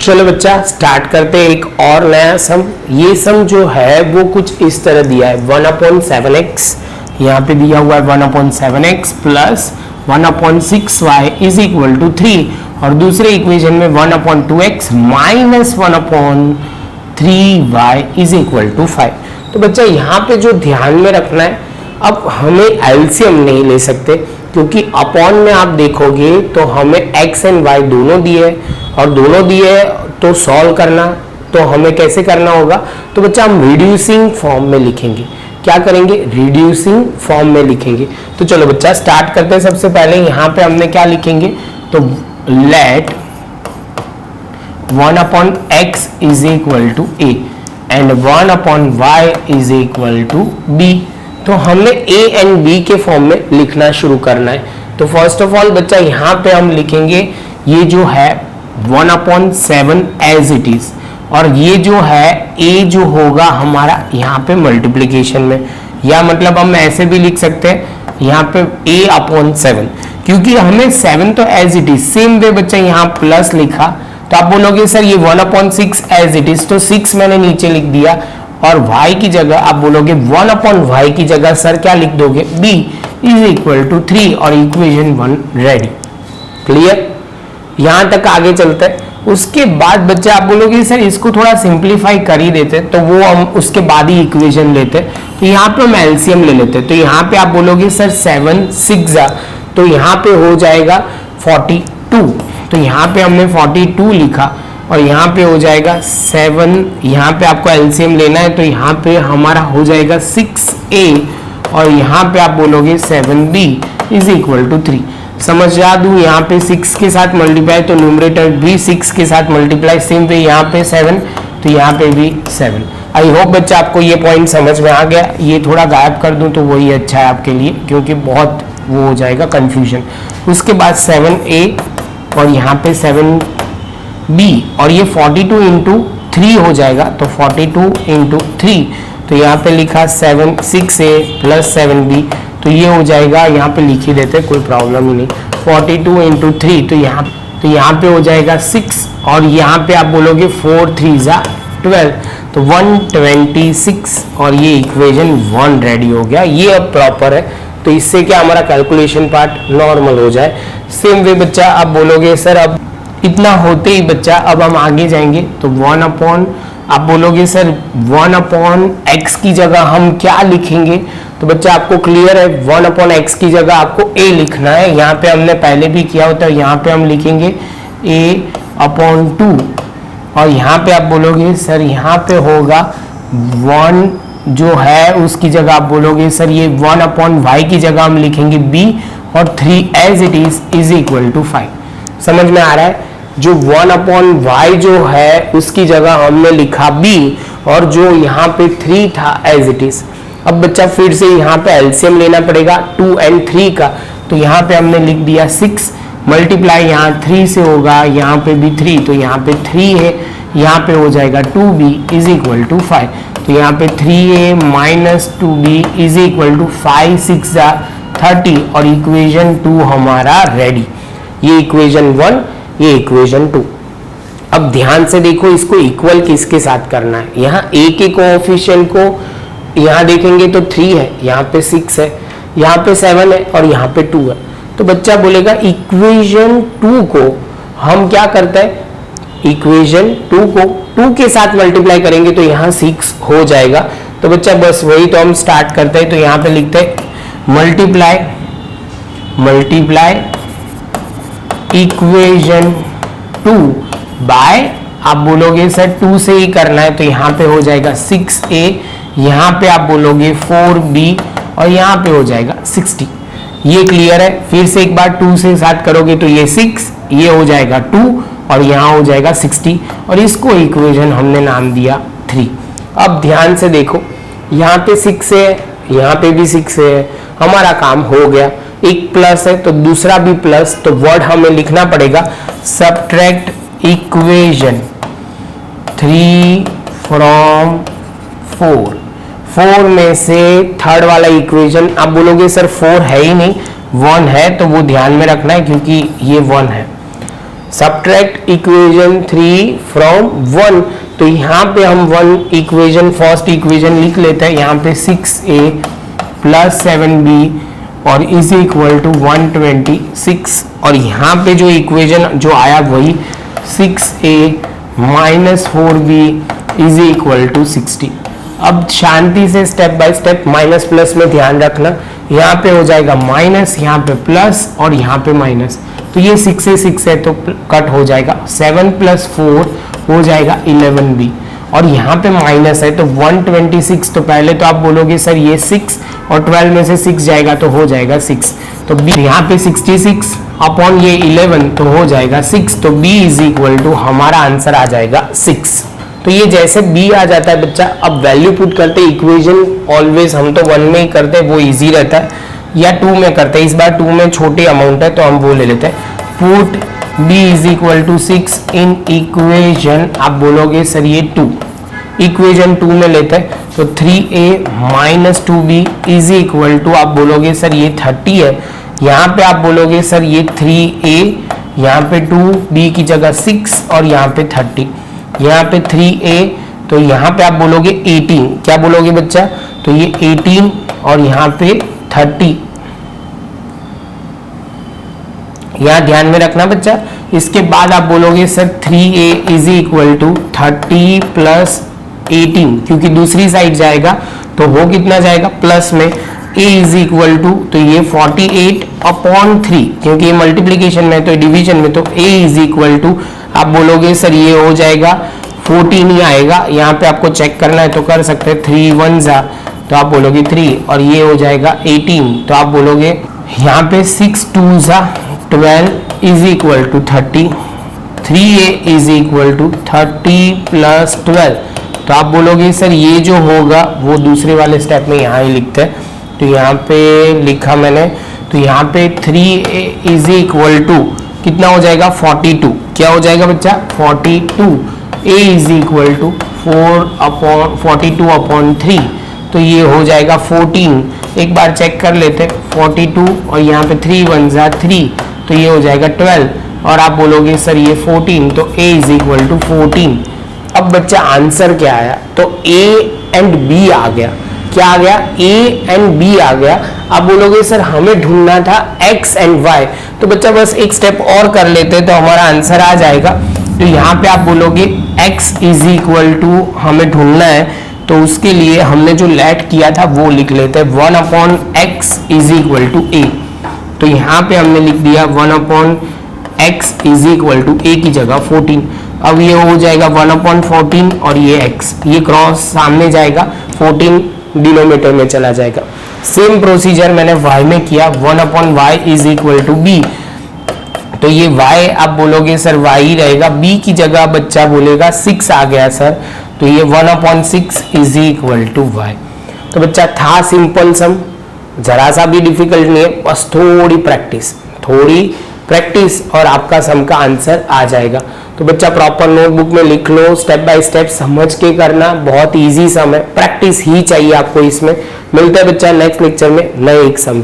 चलो बच्चा स्टार्ट करते हैं एक और नया सम। ये सम जो है वो कुछ इस तरह दिया है 1/7x, यहाँ पे दिया हुआ है 1/7x plus 1/6y is equal to 3, और दूसरे इक्वेशन में 1/2x minus 1/3y is equal to 5। तो बच्चा यहाँ पे जो ध्यान में रखना है, अब हमें एलसीएम नहीं ले सकते क्योंकि अपॉन में आप देखोगे तो हमें x एंड y दोनों दिए और दोनों दिए तो सॉल्व करना, तो हमें कैसे करना होगा, तो बच्चा हम रिड्यूसिंग फॉर्म में लिखेंगे। क्या करेंगे, रिड्यूसिंग फॉर्म में लिखेंगे। तो चलो बच्चा स्टार्ट करते हैं। सबसे पहले यहाँ पे हमने क्या लिखेंगे, तो let 1/x is equal to a and 1/y is equal to b। तो हमने a एंड b के फॉर्म में लिखना शुरू करना है। तो फर्स्ट ऑफ ऑल बच्चा यहाँ पे हम लिखेंगे ये जो है 1/7 एज इट इज, और ये जो है a जो होगा हमारा यहाँ पे मल्टीप्लीकेशन में, या मतलब हम ऐसे भी लिख सकते हैं यहाँ पे a/7, क्योंकि हमें 7 तो as it is, same way बच्चा यहाँ प्लस लिखा तो आप बोलोगे सर ये 1/6 एज इट इज, तो 6 मैंने नीचे लिख दिया, और y की जगह आप बोलोगे 1/y की जगह सर क्या लिख दोगे, b इज इक्वल टू 3, और इक्वेशन 1 रेडी। क्लियर, यहां तक आगे चलते हैं। उसके बाद बच्चे आप बोलोगे सर इसको थोड़ा सिंप्लीफाई कर ही देते, तो वो हम उसके बाद ही इक्वेशन लेते। तो यहाँ पे हम एलसीएम ले लेते, तो यहाँ पे आप बोलोगे सर 7 6 तो यहाँ पे हो जाएगा 42, तो यहाँ पे हमने 42 लिखा, और यहाँ पे हो जाएगा 7, यहाँ पे आपको एलसीएम लेना है तो यहाँ पे हमारा हो जाएगा 6a, और यहाँ पे आप बोलोगे 7b इज इक्वल टू 3। समझा दूं, यहाँ पे 6 के साथ मल्टीप्लाई तो न्यूमरेटर भी 6 के साथ मल्टीप्लाई, सेम पे यहाँ पे 7 तो यहाँ पे भी 7। आई होप बच्चा आपको ये पॉइंट समझ में आ गया। ये थोड़ा गायब कर दूं तो वही अच्छा है आपके लिए, क्योंकि बहुत वो हो जाएगा कंफ्यूजन। उसके बाद 7a और यहाँ पे 7b, और ये 42 इंटू 3 हो जाएगा, तो 42 इंटू 3, तो यहाँ पे लिखा 6a प्लस 7b, तो ये हो जाएगा, यहाँ पे लिख ही देते कोई प्रॉब्लम ही नहीं, 42 इंटू 3, तो यहाँ पे हो जाएगा 6, और यहाँ पे आप बोलोगे 4 3 12, तो 126, और ये इक्वेशन 1 रेडी हो गया। ये अब प्रॉपर है, तो इससे क्या हमारा कैलकुलेशन पार्ट नॉर्मल हो जाए। सेम वे बच्चा आप बोलोगे सर अब इतना होते ही बच्चा अब हम आगे जाएंगे, तो 1/, आप बोलोगे सर 1/x की जगह हम क्या लिखेंगे, तो बच्चा आपको क्लियर है 1/x की जगह आपको a लिखना है। यहाँ पे हमने पहले भी किया होता है, यहाँ पे हम लिखेंगे a/2, और यहाँ पे आप बोलोगे सर यहाँ पे होगा 1 जो है उसकी जगह आप बोलोगे सर ये 1/y की जगह हम लिखेंगे b, और 3 as it is equal to 5। समझ में आ रहा है, जो 1/y जो है उसकी जगह हमने लिखा b, और जो यहाँ पे 3 था एज इट इज। अब बच्चा फिर से यहाँ पे एलसीएम लेना पड़ेगा 2 एंड 3 का, तो यहाँ पे हमने लिख दिया 6 मल्टीप्लाई यहाँ 3 से होगा, यहाँ पे भी 3, तो यहाँ पे 3 है, यहाँ पे हो जाएगा 2b इज इक्वल टू 5, तो यहाँ पे 3a minus 2b is equal to 5 6 30, और इक्वेशन 2 हमारा रेडी। ये इक्वेशन 1, ये इक्वेशन 2। अब ध्यान से देखो इसको इक्वल किसके साथ करना है। यहाँ a के कोएफिशिएंट को यहाँ देखेंगे तो 3 है, यहाँ पे 6 है, यहाँ पे 7 है, और यहाँ पे 2 है। तो बच्चा बोलेगा इक्वेशन 2 को हम क्या करते हैं, इक्वेशन 2 को 2 के साथ मल्टीप्लाई करेंगे तो यहाँ 6 हो जाएगा। तो बच्चा बस वही तो हम स्टार्ट करते हैं, तो यहाँ पे लिखते हैं मल्टीप्लाई इक्वेशन 2 बाय, आप बोलोगे सर 2 से ही करना है, तो यहाँ पे हो जाएगा 6a, यहाँ पे आप बोलोगे 4b, और यहाँ पे हो जाएगा 60। ये क्लियर है। फिर से एक बार 2 से साथ करोगे तो ये 6, ये हो जाएगा 2, और यहाँ हो जाएगा 60, और इसको इक्वेशन हमने नाम दिया 3। अब ध्यान से देखो यहाँ पे 6 है, यहाँ पे भी 6 है, हमारा काम हो गया। एक प्लस है तो दूसरा भी प्लस, तो वर्ड हमें लिखना पड़ेगा सब्ट्रैक्ट इक्वेशन 3 फ्रॉम 4 में से थर्ड वाला इक्वेशन, आप बोलोगे सर 4 है ही नहीं 1 है, तो वो ध्यान में रखना है क्योंकि ये 1 है। सब्ट्रैक्ट इक्वेशन 3 फ्रॉम 1, तो यहाँ पे हम 1 इक्वेशन फर्स्ट इक्वेशन लिख लेते हैं, यहाँ पे 6a प्लस 7b और इज इक्वल टू 126, और यहाँ पे जो इक्वेशन जो आया वही 6a minus 4b is equal to 60। अब शांति से step by step minus plus में ध्यान रखना, यहाँ पे हो जाएगा माइनस, यहाँ पे प्लस और यहाँ पे माइनस, तो ये 6 से 6 है तो कट हो जाएगा, 7 प्लस 4 हो जाएगा 11b, और यहाँ पे माइनस है तो 126, तो पहले तो आप बोलोगे सर ये 6 और 12 में से 6 जाएगा तो हो जाएगा 6, तो b यहाँ पे 66 अपॉन ये 11 तो हो जाएगा 6, तो b इज इक्वल टू हमारा आंसर आ जाएगा 6। तो ये जैसे b आ जाता है बच्चा, अब वैल्यू पुट करते, इक्वेशन ऑलवेज हम तो 1 में ही करते हैं, वो इजी रहता है, या 2 में करते हैं, इस बार 2 में छोटे अमाउंट है तो हम वो ले लेते हैं। Put b is equal to 6 in equation, आप बोलोगे सर ये 2, इक्वेशन 2 में लेते हैं तो 3a minus 2b is equal to, आप बोलोगे सर ये 30 है, यहाँ पे आप बोलोगे सर ये 3a, यहाँ पे 2b की जगह 6 और यहाँ पे 30, यहाँ पे 3a, तो यहाँ पे आप बोलोगे 18, क्या बोलोगे बच्चा, तो ये 18 और यहाँ पे 30, यहाँ ध्यान में रखना बच्चा। इसके बाद आप बोलोगे sir 3a is equal to 30 plus 18, क्योंकि दूसरी साइड जाएगा तो वो कितना जाएगा प्लस में, a इज इक्वल टू, तो ये 48 अपॉन 3, क्योंकि ये मल्टीप्लीकेशन में तो डिवीजन में, तो a इज इक्वल टू, आप बोलोगे सर ये हो जाएगा 14 ही आएगा, यहाँ पे आपको चेक करना है तो कर सकते हैं, 3 1 जा तो आप बोलोगे 3, और ये हो जाएगा 18, तो आप बोलोगे यहाँ पे 6 2 जा 12 is equal to 30, 3a is equal to 30 plus 12, तो आप बोलोगे सर ये जो होगा वो दूसरे वाले स्टेप में यहाँ ही लिखते हैं, तो यहाँ पे लिखा मैंने, तो यहाँ पे 3a इज इक्वल टू कितना हो जाएगा 42, क्या हो जाएगा बच्चा 42, a is equal to 42 upon 3, तो ये हो जाएगा 14, एक बार चेक कर लेते 42 और यहाँ पे 3 1 जा 3, तो ये हो जाएगा 12, और आप बोलोगे सर ये 14, तो a इज इक्वल टू 14। अब बच्चा आंसर क्या आया, तो a एंड b आ गया, क्या आ गया a एंड b आ गया। आप बोलोगे सर हमें ढूंढना था x एंड y, तो बच्चा बस एक स्टेप और कर लेते तो हमारा आंसर आ जाएगा। तो यहाँ पे आप बोलोगे x इज इक्वल टू हमें ढूंढना है, तो उसके लिए हमने जो लेट किया था वो लिख लेते हैं, 1 upon x is equal to a, तो यहाँ पे हमने लिख दिया 1 upon x is equal to a की जगह 14, अब ये हो जाएगा 1 अपॉन 14 और ये x, ये क्रॉस सामने जाएगा, 14 डिनोमिनेटर में चला जाएगा। सेम प्रोसीजर मैंने y में किया, 1 upon y is equal to b, तो ये y आप बोलोगे सर y ही रहेगा, b की जगह बच्चा बोलेगा 6 आ गया सर, तो ये 1 upon 6 is equal to y। तो बच्चा था सिंपल सम, जरा सा भी डिफिकल्ट नहीं है, बस थोड़ी प्रैक्टिस और आपका सम का आंसर आ जाएगा। तो बच्चा प्रॉपर नोटबुक में लिख लो, स्टेप बाय स्टेप समझ के करना, बहुत इजी सम है, प्रैक्टिस ही चाहिए आपको इसमें। मिलते हैं बच्चा नेक्स्ट लेक्चर में नए एक सम।